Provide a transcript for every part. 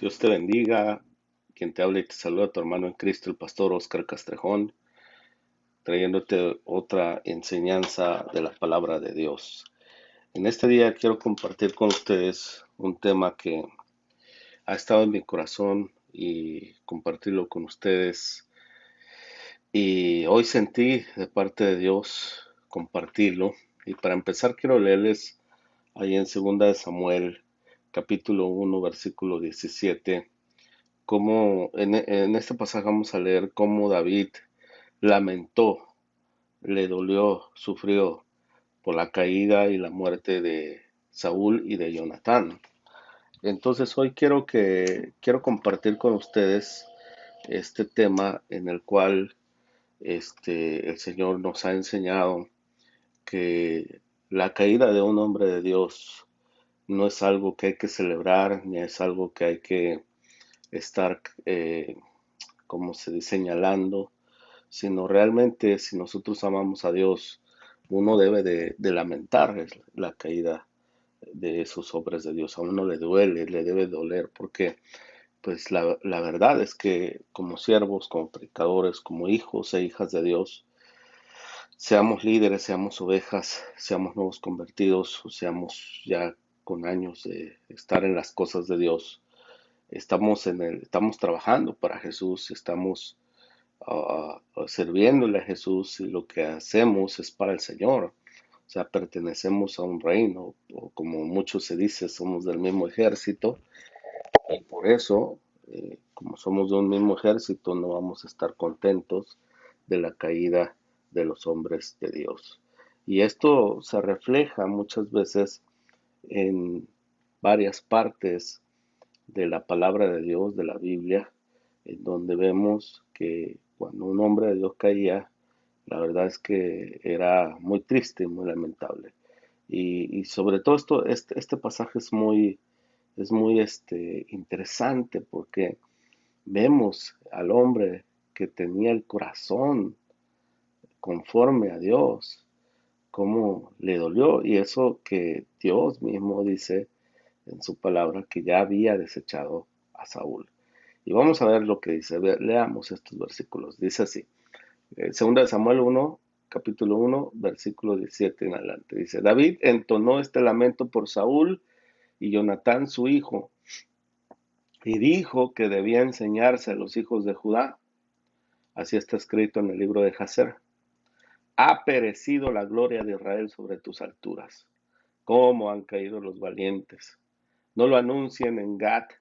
Dios te bendiga. Quien te habla y te saluda tu hermano en Cristo, el pastor Oscar Castrejón, trayéndote otra enseñanza de la palabra de Dios. En este día quiero compartir con ustedes un tema que ha estado en mi corazón y compartirlo con ustedes. Y hoy sentí de parte de Dios compartirlo. Y para empezar quiero leerles ahí en 2 de Samuel, capítulo 1, versículo 17. Como en este pasaje vamos a leer cómo David lamentó, le dolió, sufrió por la caída y la muerte de Saúl y de Jonatán. Entonces hoy quiero compartir con ustedes este tema en el cual el Señor nos ha enseñado que la caída de un hombre de Dios no es algo que hay que celebrar, ni es algo que hay que estar, como se dice, señalando, sino realmente si nosotros amamos a Dios, uno debe de lamentar la caída de esos hombres de Dios. A uno le duele, le debe doler, porque pues la verdad es que como siervos, como predicadores, como hijos e hijas de Dios, seamos líderes, seamos ovejas, seamos nuevos convertidos, o seamos ya con años de estar en las cosas de Dios, estamos trabajando para Jesús, estamos sirviéndole a Jesús y lo que hacemos es para el Señor. O sea, pertenecemos a un reino, o como mucho se dice, somos del mismo ejército, y por eso, como somos de un mismo ejército, no vamos a estar contentos de la caída de los hombres de Dios. Y esto se refleja muchas veces en varias partes de la palabra de Dios, de la Biblia, en donde vemos que cuando un hombre de Dios caía, la verdad es que era muy triste y muy lamentable. Y sobre todo este pasaje es muy interesante porque vemos al hombre que tenía el corazón conforme a Dios, cómo le dolió, y eso que Dios mismo dice en su palabra que ya había desechado a Saúl. Y vamos a ver lo que dice. Leamos estos versículos. Dice así, 2 de Samuel 1, capítulo 1, versículo 17 en adelante. Dice, David entonó este lamento por Saúl y Jonatán su hijo, y dijo que debía enseñarse a los hijos de Judá. Así está escrito en el libro de Jacer. Ha perecido la gloria de Israel sobre tus alturas. ¿Cómo han caído los valientes? No lo anuncien en Gat,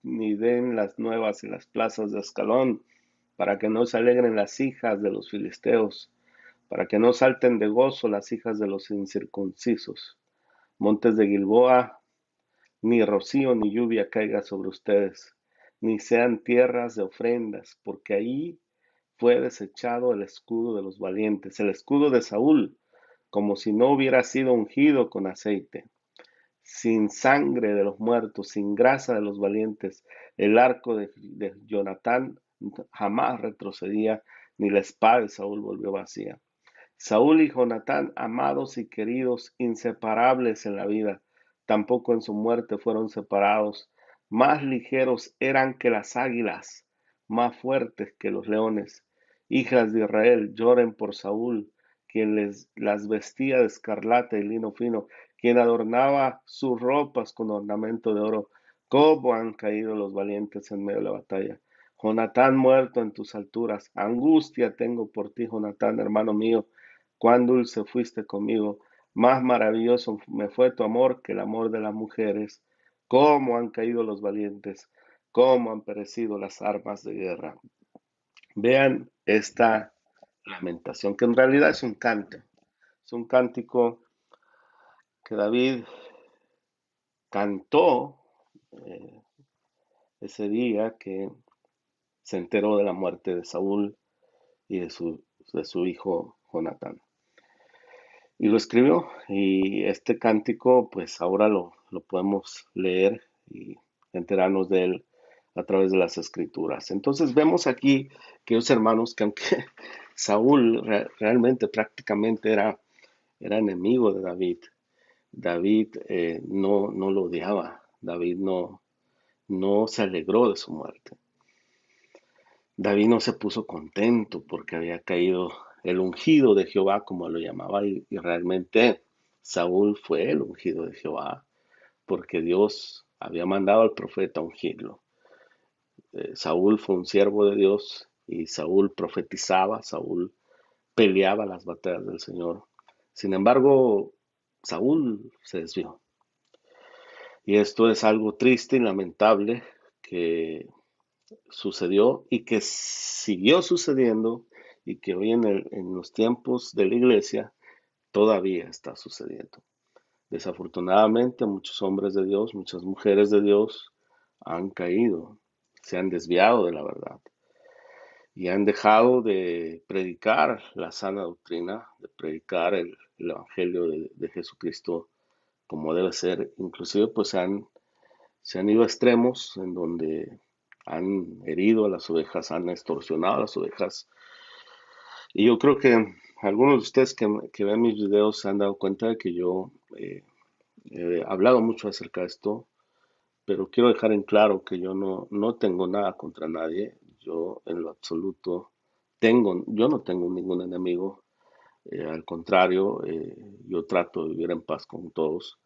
ni den las nuevas en las plazas de Ascalón, para que no se alegren las hijas de los filisteos, para que no salten de gozo las hijas de los incircuncisos. Montes de Gilboa, ni rocío ni lluvia caiga sobre ustedes, ni sean tierras de ofrendas, porque ahí fue desechado el escudo de los valientes, el escudo de Saúl, como si no hubiera sido ungido con aceite. Sin sangre de los muertos, sin grasa de los valientes, el arco de Jonatán jamás retrocedía, ni la espada de Saúl volvió vacía. Saúl y Jonatán, amados y queridos, inseparables en la vida, tampoco en su muerte fueron separados. Más ligeros eran que las águilas, más fuertes que los leones. Hijas de Israel, lloren por Saúl, quien las vestía de escarlata y lino fino, quien adornaba sus ropas con ornamento de oro. ¿Cómo han caído los valientes en medio de la batalla? Jonatán muerto en tus alturas. Angustia tengo por ti, Jonatán, hermano mío. Cuán dulce fuiste conmigo, más maravilloso me fue tu amor que el amor de las mujeres. Cómo han caído los valientes, cómo han perecido las armas de guerra. Vean esta lamentación, que en realidad es un canto, es un cántico que David cantó eh, ese día que se enteró de la muerte de Saúl y de su hijo Jonatán. Y lo escribió, y este cántico pues ahora lo podemos leer y enterarnos de él a través de las escrituras. Entonces vemos aquí, queridos hermanos, que aunque Saúl realmente prácticamente era enemigo de David, David no lo odiaba, David no se alegró de su muerte. David no se puso contento porque había caído el ungido de Jehová, como lo llamaba, y realmente Saúl fue el ungido de Jehová, porque Dios había mandado al profeta a ungirlo. Saúl fue un siervo de Dios y Saúl profetizaba, Saúl peleaba las batallas del Señor. Sin embargo, Saúl se desvió. Y esto es algo triste y lamentable que sucedió y que siguió sucediendo y que hoy en los tiempos de la iglesia todavía está sucediendo. Desafortunadamente, muchos hombres de Dios, muchas mujeres de Dios han caído, se han desviado de la verdad y han dejado de predicar la sana doctrina, de predicar el evangelio de Jesucristo como debe ser. Inclusive pues se han ido a extremos en donde han herido a las ovejas, han extorsionado a las ovejas. Y yo creo que algunos de ustedes que ven mis videos se han dado cuenta de que yo he hablado mucho acerca de esto, pero quiero dejar en claro que yo no tengo nada contra nadie. Yo en lo absoluto yo no tengo ningún enemigo. Al contrario, yo trato de vivir en paz con todos.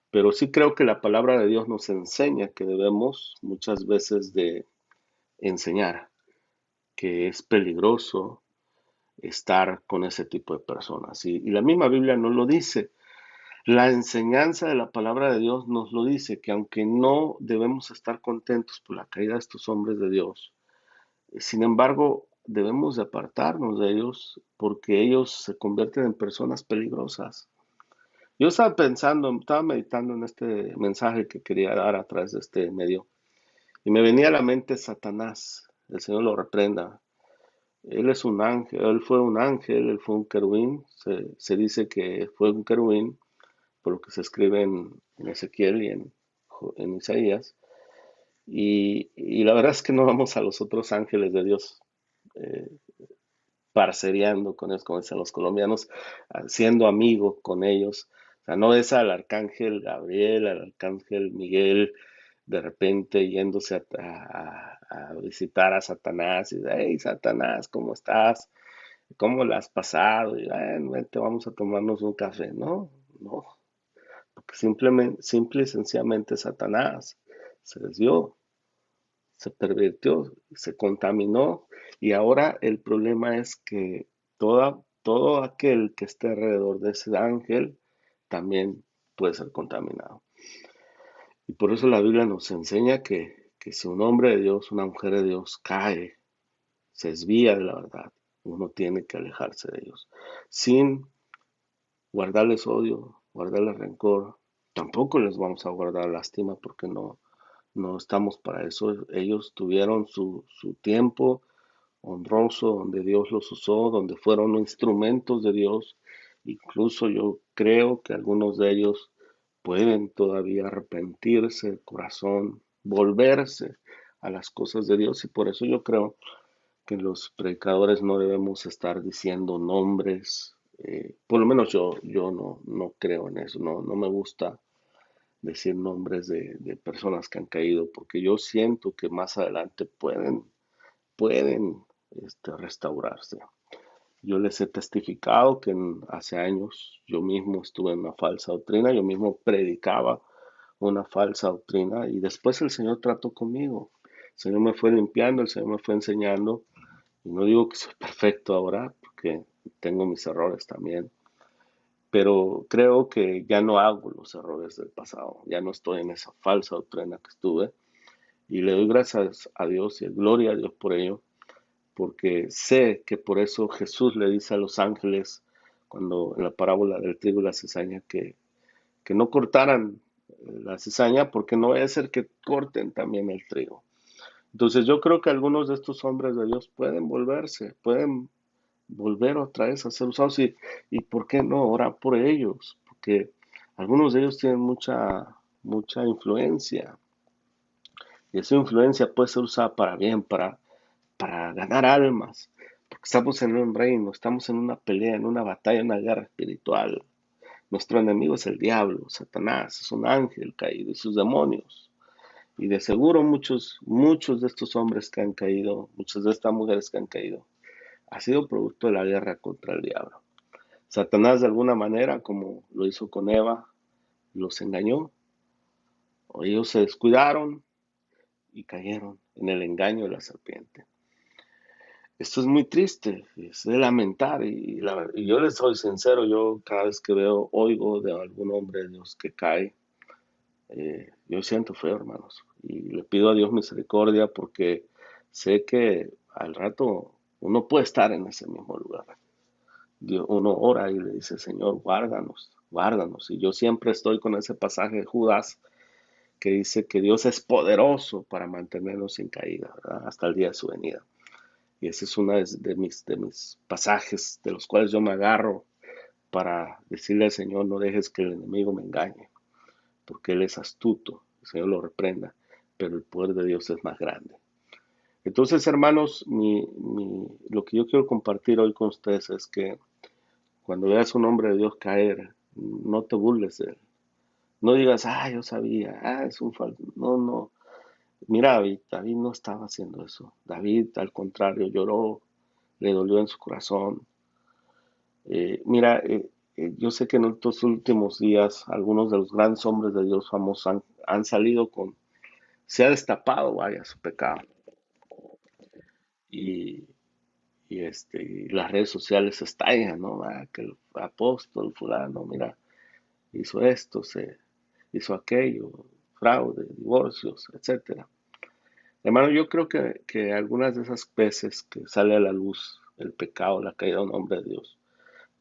Pero sí creo que la palabra de Dios nos enseña que debemos muchas veces de enseñar que es peligroso estar con ese tipo de personas. Y la misma Biblia nos lo dice. La enseñanza de la palabra de Dios nos lo dice, que aunque no debemos estar contentos por la caída de estos hombres de Dios, sin embargo, debemos de apartarnos de ellos porque ellos se convierten en personas peligrosas. Yo estaba pensando, estaba meditando en este mensaje que quería dar a través de este medio y me venía a la mente Satanás. El Señor lo reprenda. Él es un ángel, él fue un ángel, él fue un querubín. Se dice que fue un querubín por lo que se escribe en Ezequiel y en Isaías. Y la verdad es que no vamos a los otros ángeles de Dios eh, parcereando con ellos, como dicen los colombianos, siendo amigo con ellos. O sea, no es al arcángel Gabriel, al arcángel Miguel, de repente yéndose a visitar a Satanás y hey Satanás, ¿cómo estás? ¿Cómo la has pasado? Y bueno, vente, vamos a tomarnos un café. No, no, porque simplemente, simple y sencillamente Satanás se desvió, se pervirtió, se contaminó y ahora el problema es que todo aquel que esté alrededor de ese ángel también puede ser contaminado. Y por eso la Biblia nos enseña que si un hombre de Dios, una mujer de Dios cae, se desvía de la verdad, uno tiene que alejarse de ellos, sin guardarles odio, guardarles rencor, tampoco les vamos a guardar lástima porque no estamos para eso. Ellos tuvieron su tiempo honroso donde Dios los usó, donde fueron instrumentos de Dios. Incluso yo creo que algunos de ellos pueden todavía arrepentirse de corazón, volverse a las cosas de Dios y por eso yo creo que los predicadores no debemos estar diciendo nombres. Por lo menos yo no creo en eso, no me gusta decir nombres de personas que han caído, porque yo siento que más adelante pueden restaurarse. Yo les he testificado que hace años yo mismo estuve en una falsa doctrina, yo mismo predicaba una falsa doctrina y después el Señor trató conmigo. El Señor me fue limpiando, el Señor me fue enseñando. Y no digo que soy perfecto ahora, porque tengo mis errores también, pero creo que ya no hago los errores del pasado, ya no estoy en esa falsa doctrina que estuve y le doy gracias a Dios y gloria a Dios por ello, porque sé que por eso Jesús le dice a los ángeles, cuando en la parábola del trigo y la cizaña, que no cortaran la cizaña, porque no va a ser que corten también el trigo. Entonces yo creo que algunos de estos hombres de Dios pueden volver otra vez a ser usados y ¿por qué no orar por ellos? Porque algunos de ellos tienen mucha influencia y esa influencia puede ser usada para bien, para ganar almas, porque estamos en un reino, estamos en una pelea, en una batalla, en una guerra espiritual. Nuestro enemigo es el diablo, Satanás, es un ángel caído y sus demonios. Y de seguro muchos de estos hombres que han caído, muchas de estas mujeres que han caído, ha sido producto de la guerra contra el diablo. Satanás de alguna manera, como lo hizo con Eva, los engañó, o ellos se descuidaron y cayeron en el engaño de la serpiente. Esto es muy triste, es de lamentar y yo les soy sincero, yo cada vez que oigo de algún hombre de Dios que cae, yo siento feo, hermanos, y le pido a Dios misericordia porque sé que al rato uno puede estar en ese mismo lugar. Uno ora y le dice, Señor, guárdanos, guárdanos. Y yo siempre estoy con ese pasaje de Judas que dice que Dios es poderoso para mantenernos sin caída, ¿verdad? Hasta el día de su venida. Y ese es uno de mis pasajes de los cuales yo me agarro para decirle al Señor, no dejes que el enemigo me engañe, porque Él es astuto, el Señor lo reprenda, pero el poder de Dios es más grande. Entonces, hermanos, lo que yo quiero compartir hoy con ustedes es que cuando veas a un hombre de Dios caer, no te burles de él. No digas, yo sabía, es un falso. No, no. Mira, David no estaba haciendo eso. David, al contrario, lloró, le dolió en su corazón. Mira, yo sé que en estos últimos días algunos de los grandes hombres de Dios famosos han salido se ha destapado, vaya, su pecado. Y, y las redes sociales estallan, ¿no? Que el apóstol fulano, mira, hizo esto, hizo aquello, fraude, divorcios, etcétera. Hermano, yo creo que algunas de esas veces que sale a la luz el pecado, la caída de un hombre de Dios,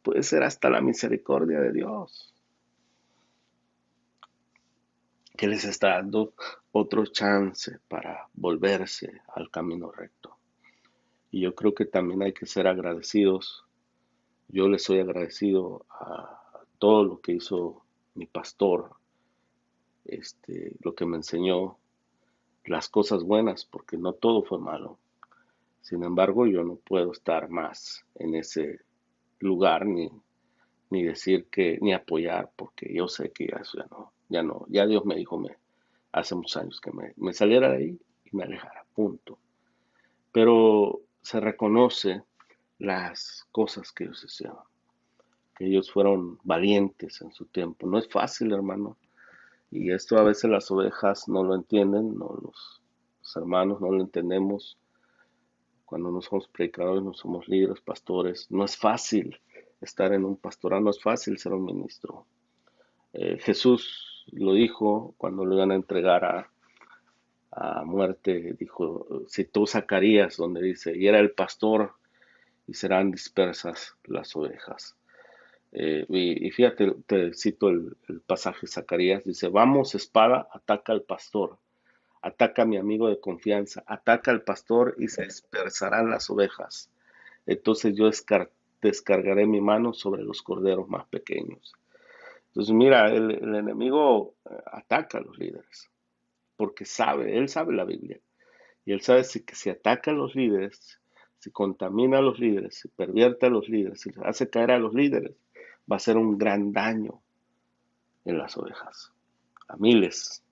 puede ser hasta la misericordia de Dios, que les está dando otro chance para volverse al camino recto. Y yo creo que también hay que ser agradecidos. Yo le soy agradecido a todo lo que hizo mi pastor, lo que me enseñó, las cosas buenas, porque no todo fue malo. Sin embargo, yo no puedo estar más en ese lugar ni decir ni apoyar, porque yo sé que eso ya Dios me dijo hace muchos años que me saliera de ahí y me alejara, punto. Pero se reconoce las cosas que ellos hicieron, que ellos fueron valientes en su tiempo. No es fácil, hermano, y esto a veces las ovejas no lo entienden, no los hermanos no lo entendemos. Cuando no somos predicadores, no somos líderes, pastores, no es fácil estar en un pastorado, no es fácil ser un ministro. Jesús lo dijo cuando lo iban a entregar a muerte, dijo, citó Zacarías donde dice, y era el pastor y serán dispersas las ovejas. Y fíjate, te cito el pasaje de Zacarías, dice, vamos espada, ataca al pastor, ataca a mi amigo de confianza, ataca al pastor y se dispersarán las ovejas. Entonces yo descargaré mi mano sobre los corderos más pequeños. Entonces mira, el enemigo ataca a los líderes, porque él sabe la Biblia, y él sabe que si ataca a los líderes, si contamina a los líderes, si pervierte a los líderes, si hace caer a los líderes, va a ser un gran daño en las ovejas, a miles,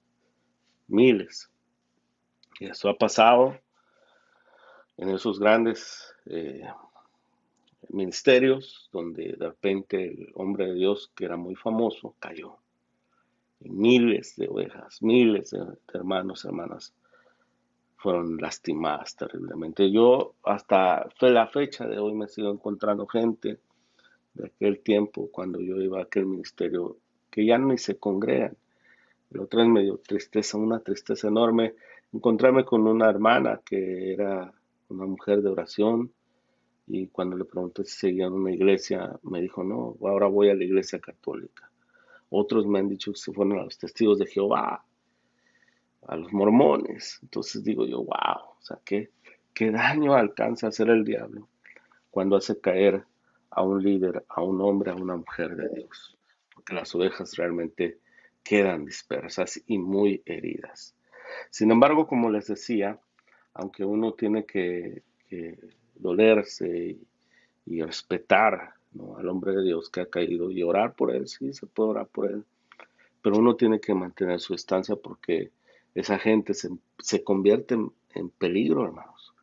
miles. Y eso ha pasado en esos grandes ministerios donde de repente el hombre de Dios que era muy famoso cayó. Y miles de ovejas, miles de hermanos, hermanas fueron lastimadas terriblemente. Yo hasta la fecha de hoy me sigo encontrando gente de aquel tiempo cuando yo iba a aquel ministerio que ya ni se congregan. El otro es medio tristeza, una tristeza enorme. Encontrarme con una hermana que era una mujer de oración y cuando le pregunté si seguía en una iglesia, me dijo, no, ahora voy a la iglesia católica. Otros me han dicho que se fueron a los testigos de Jehová, a los mormones. Entonces digo yo, wow, o sea, qué daño alcanza a hacer el diablo cuando hace caer a un líder, a un hombre, a una mujer de Dios. Porque las ovejas realmente quedan dispersas y muy heridas. Sin embargo, como les decía, aunque uno tiene que dolerse y respetar, ¿no?, al hombre de Dios que ha caído y orar por él, sí, se puede orar por él, pero uno tiene que mantener su estancia porque esa gente se convierte en peligro, hermanos.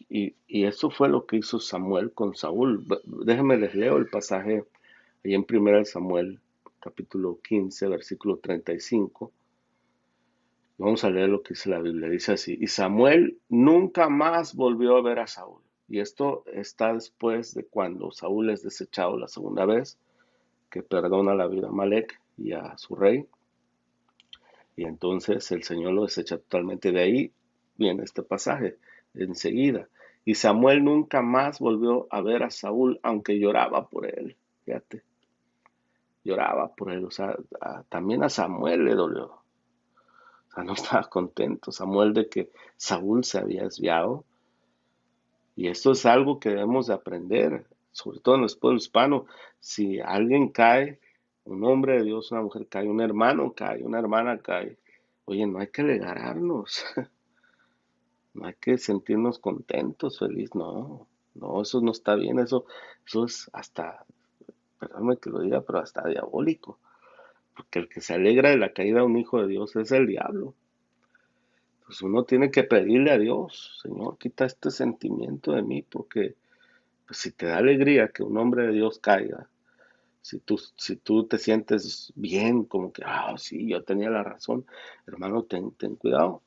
Y eso fue lo que hizo Samuel con Saúl. Déjenme les leo el pasaje ahí en 1 Samuel, capítulo 15, versículo 35. Vamos a leer lo que dice la Biblia. Dice así: y Samuel nunca más volvió a ver a Saúl. Y esto está después de cuando Saúl es desechado la segunda vez, que perdona la vida a Amalek y a su rey. Y entonces el Señor lo desecha totalmente. De ahí viene este pasaje enseguida. Y Samuel nunca más volvió a ver a Saúl, aunque lloraba por él. Fíjate, lloraba por él. O sea, también a Samuel le dolió. O sea, no estaba contento Samuel de que Saúl se había desviado. Y esto es algo que debemos de aprender, sobre todo en los pueblos hispanos. Si alguien cae, un hombre de Dios, una mujer cae, un hermano cae, una hermana cae, oye, no hay que alegrarnos. No hay que sentirnos contentos, feliz, no, no, eso no está bien, eso es hasta, perdóname que lo diga, pero hasta diabólico, porque el que se alegra de la caída de un hijo de Dios es el diablo. Pues uno tiene que pedirle a Dios: Señor, quita este sentimiento de mí, porque pues, si te da alegría que un hombre de Dios caiga, si tú te sientes bien, como que, sí, yo tenía la razón, hermano, ten cuidado.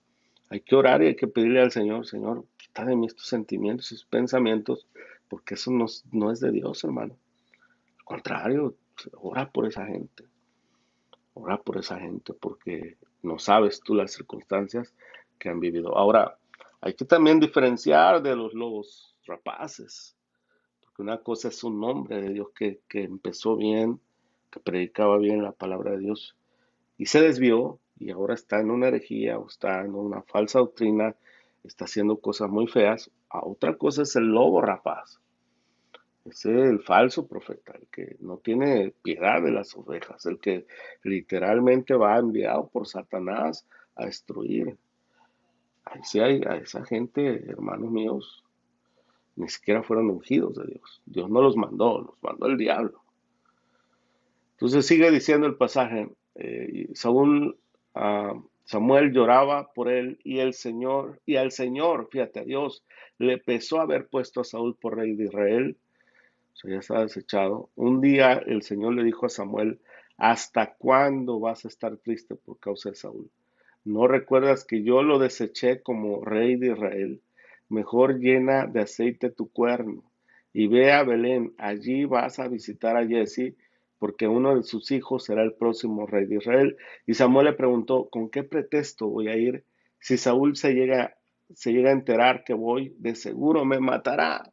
Hay que orar y hay que pedirle al Señor: Señor, quita de mí estos sentimientos y estos pensamientos, porque eso no es de Dios, hermano. Al contrario, ora por esa gente, porque no sabes tú las circunstancias que han vivido. Ahora, hay que también diferenciar de los lobos rapaces, porque una cosa es un hombre de Dios que empezó bien, que predicaba bien la palabra de Dios, y se desvió y ahora está en una herejía o está en una falsa doctrina, está haciendo cosas muy feas. A otra cosa es el lobo rapaz, ese es el falso profeta, el que no tiene piedad de las ovejas, el que literalmente va enviado por Satanás a destruir. Ahí sí hay a esa gente, hermanos míos, ni siquiera fueron ungidos de Dios. Dios no los mandó el diablo. Entonces sigue diciendo el pasaje: ah, Samuel lloraba por él y al Señor, fíjate, a Dios le pesó haber puesto a Saúl por rey de Israel. O sea, ya estaba desechado. Un día el Señor le dijo a Samuel: ¿hasta cuándo vas a estar triste por causa de Saúl? ¿No recuerdas que yo lo deseché como rey de Israel? Mejor llena de aceite tu cuerno y ve a Belén. Allí vas a visitar a Jesse, porque uno de sus hijos será el próximo rey de Israel. Y Samuel le preguntó: ¿con qué pretexto voy a ir? Si Saúl se llega a enterar que voy, de seguro me matará.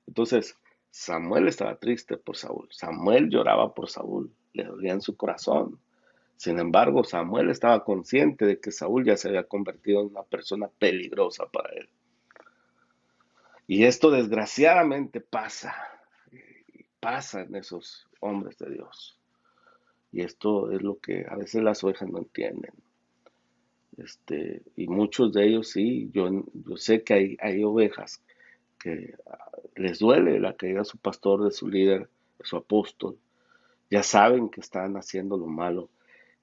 Entonces, Samuel estaba triste por Saúl. Samuel lloraba por Saúl. Le dolía en su corazón. Sin embargo, Samuel estaba consciente de que Saúl ya se había convertido en una persona peligrosa para él. Y esto desgraciadamente pasa en esos hombres de Dios. Y esto es lo que a veces las ovejas no entienden. Y muchos de ellos sí, yo sé que hay ovejas que les duele la caída de su pastor, de su líder, de su apóstol. Ya saben que están haciendo lo malo.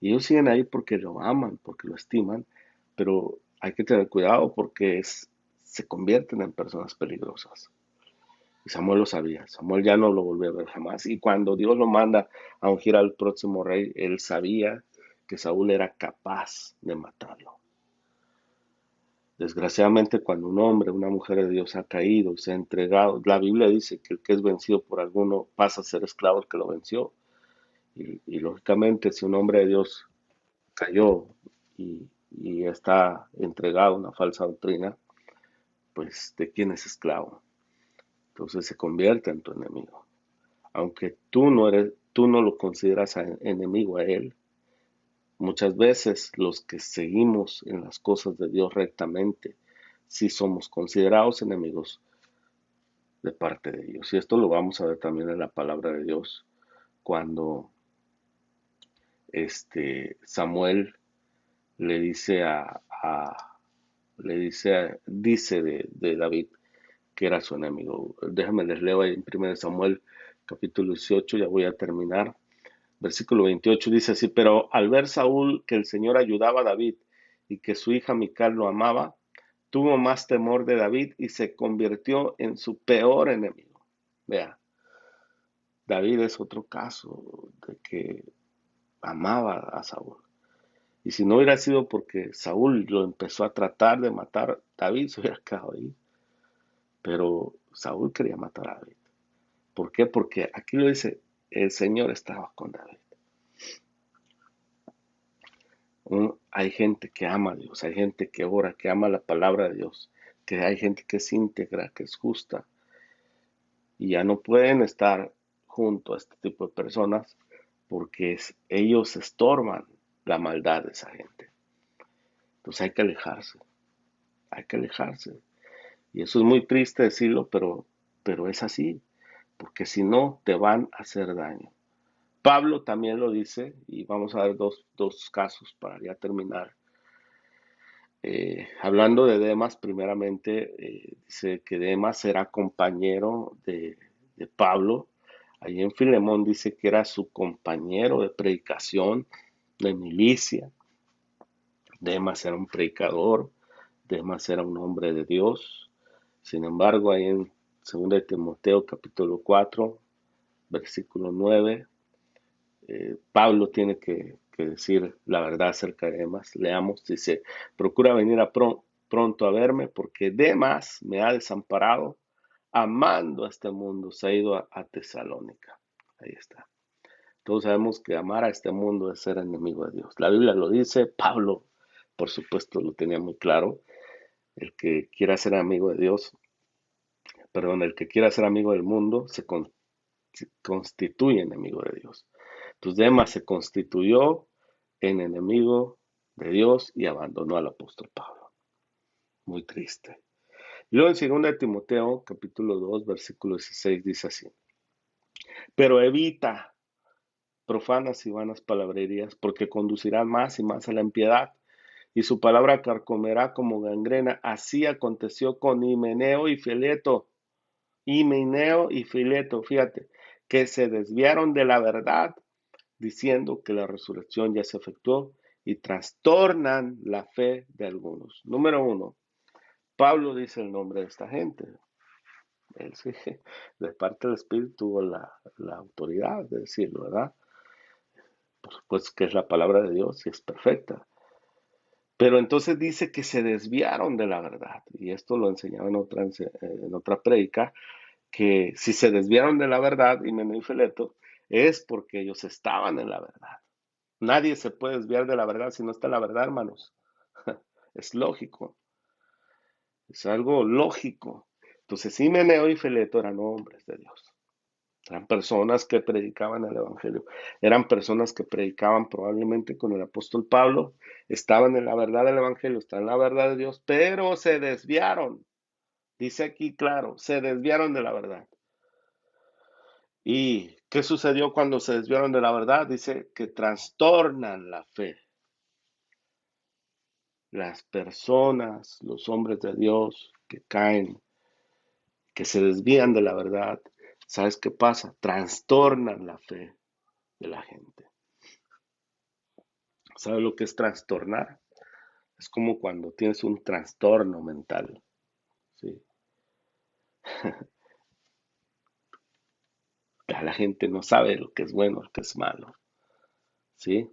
Y ellos siguen ahí porque lo aman, porque lo estiman, pero hay que tener cuidado porque se convierten en personas peligrosas. Y Samuel lo sabía. Samuel ya no lo volvió a ver jamás. Y cuando Dios lo manda a ungir al próximo rey, él sabía que Saúl era capaz de matarlo. Desgraciadamente, cuando un hombre, una mujer de Dios ha caído, se ha entregado, la Biblia dice que el que es vencido por alguno pasa a ser esclavo del que lo venció. Y lógicamente, si un hombre de Dios cayó y está entregado a una falsa doctrina, pues ¿de quién es esclavo? Entonces se convierte en tu enemigo. Aunque tú no lo consideras enemigo a él, muchas veces los que seguimos en las cosas de Dios rectamente, sí somos considerados enemigos de parte de Dios. Y esto lo vamos a ver también en la palabra de Dios, cuando Samuel le dice dice de David que era su enemigo. Déjame les leo ahí en 1 Samuel capítulo 18, ya voy a terminar. Versículo 28 dice así, pero al ver Saúl que el Señor ayudaba a David y que su hija Mical lo amaba, tuvo más temor de David y se convirtió en su peor enemigo. Vea, David es otro caso de que amaba a Saúl. Y si no hubiera sido porque Saúl lo empezó a tratar de matar, David se hubiera quedado ahí. Pero Saúl quería matar a David. ¿Por qué? Porque aquí lo dice, el Señor estaba con David. Hay gente que ama a Dios, hay gente que ora, que ama la palabra de Dios, que hay gente que es íntegra, que es justa, y ya no pueden estar junto a este tipo de personas porque ellos estorban la maldad de esa gente. Entonces hay que alejarse. Y eso es muy triste decirlo, pero es así, porque si no te van a hacer daño. Pablo también lo dice, y vamos a ver dos casos para ya terminar. Hablando de Demas, primeramente, dice que Demas era compañero de Pablo. Allí en Filemón dice que era su compañero de predicación, de milicia. Demas era un predicador, Demas era un hombre de Dios. Sin embargo, ahí en 2 de Timoteo capítulo 4, versículo 9, Pablo tiene que decir la verdad acerca de Demas. Leamos, dice, procura venir pronto a verme porque Demas me ha desamparado, amando a este mundo, se ha ido a Tesalónica. Ahí está. Todos sabemos que amar a este mundo es ser enemigo de Dios. La Biblia lo dice, Pablo, por supuesto, lo tenía muy claro. El que quiera ser amigo de Dios, perdón, el que quiera ser amigo del mundo se constituye enemigo de Dios. Entonces Demas se constituyó en enemigo de Dios y abandonó al apóstol Pablo. Muy triste. Y luego en 2 de Timoteo, capítulo 2, versículo 16, dice así. Pero evita profanas y vanas palabrerías, porque conducirán más y más a la impiedad, y su palabra carcomerá como gangrena. Así aconteció con Himeneo y Fileto. Himeneo y Fileto, fíjate, que se desviaron de la verdad, diciendo que la resurrección ya se efectuó y trastornan la fe de algunos. Número uno, Pablo dice el nombre de esta gente. Él sí, de parte del Espíritu tuvo la autoridad de decirlo, ¿verdad? Por supuesto que es la palabra de Dios y es perfecta. Pero entonces dice que se desviaron de la verdad. Y esto lo enseñaba en otra prédica, que si se desviaron de la verdad, Himeneo y Fileto, es porque ellos estaban en la verdad. Nadie se puede desviar de la verdad si no está en la verdad, hermanos. Es lógico, es algo lógico. Entonces, Himeneo y Fileto eran hombres de Dios. Eran personas que predicaban el Evangelio. Eran personas que predicaban probablemente con el apóstol Pablo. Estaban en la verdad del Evangelio, estaban en la verdad de Dios, pero se desviaron. Dice aquí claro, se desviaron de la verdad. ¿Y qué sucedió cuando se desviaron de la verdad? Dice que trastornan la fe. Las personas, los hombres de Dios que caen, que se desvían de la verdad, ¿sabes qué pasa? Trastornan la fe de la gente. ¿Sabes lo que es trastornar? Es como cuando tienes un trastorno mental, ¿sí? Ya la gente no sabe lo que es bueno, lo que es malo, ¿sí?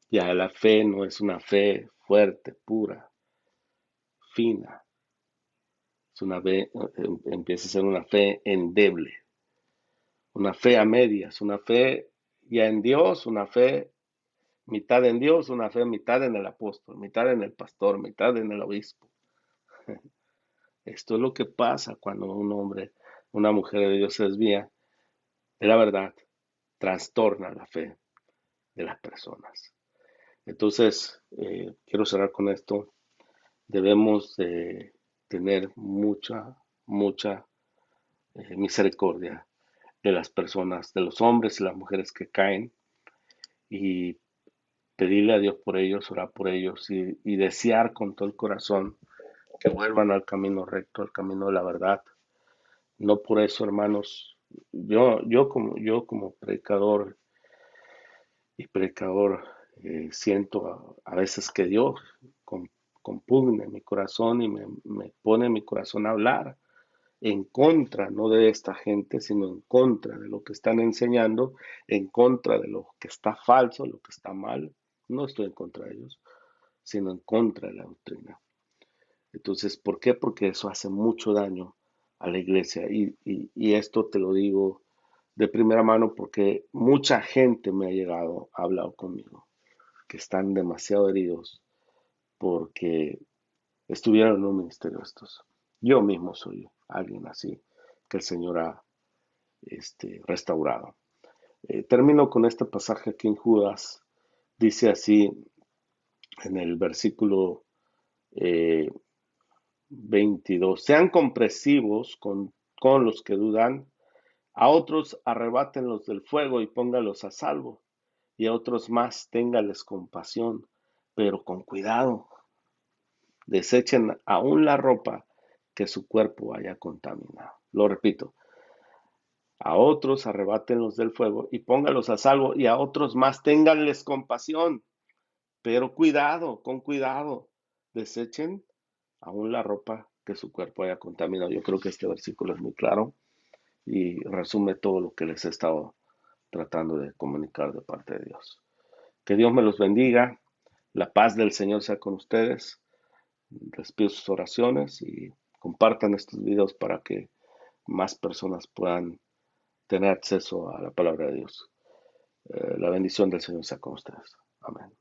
Ya la fe no es una fe fuerte, pura, fina. Es una fe, empieza a ser una fe endeble, una fe a medias, una fe ya en Dios, una fe mitad en Dios, una fe mitad en el apóstol, mitad en el pastor, mitad en el obispo. Esto es lo que pasa cuando un hombre, una mujer de Dios se desvía de la verdad, trastorna la fe de las personas. Entonces, quiero cerrar con esto. Debemos de tener mucha misericordia de las personas, de los hombres y las mujeres que caen y pedirle a Dios por ellos, orar por ellos y desear con todo el corazón que vuelvan al camino recto, al camino de la verdad. No por eso, hermanos, yo como predicador y predicador, siento a veces que Dios com- compugna mi corazón y me pone en mi corazón a hablar en contra, no de esta gente, sino en contra de lo que están enseñando, en contra de lo que está falso, lo que está mal. No estoy en contra de ellos, sino en contra de la doctrina. Entonces, ¿por qué? Porque eso hace mucho daño a la iglesia. Y esto te lo digo de primera mano porque mucha gente me ha llegado, ha hablado conmigo, que están demasiado heridos porque estuvieron en un ministerio estos. Yo mismo soy alguien así que el Señor ha restaurado. Termino con este pasaje aquí en Judas. Dice así en el versículo eh, 22. Sean comprensivos con los que dudan, a otros arrebátenlos del fuego y póngalos a salvo, y a otros más téngales compasión, pero con cuidado, desechen aún la ropa que su cuerpo haya contaminado. Lo repito, a otros arrebátenlos del fuego y póngalos a salvo, y a otros más ténganles compasión, pero cuidado, con cuidado, desechen aún la ropa que su cuerpo haya contaminado. Yo creo que este versículo es muy claro y resume todo lo que les he estado tratando de comunicar de parte de Dios. Que Dios me los bendiga, la paz del Señor sea con ustedes, les pido sus oraciones y compartan estos videos para que más personas puedan tener acceso a la palabra de Dios. La bendición del Señor sea con ustedes. Amén.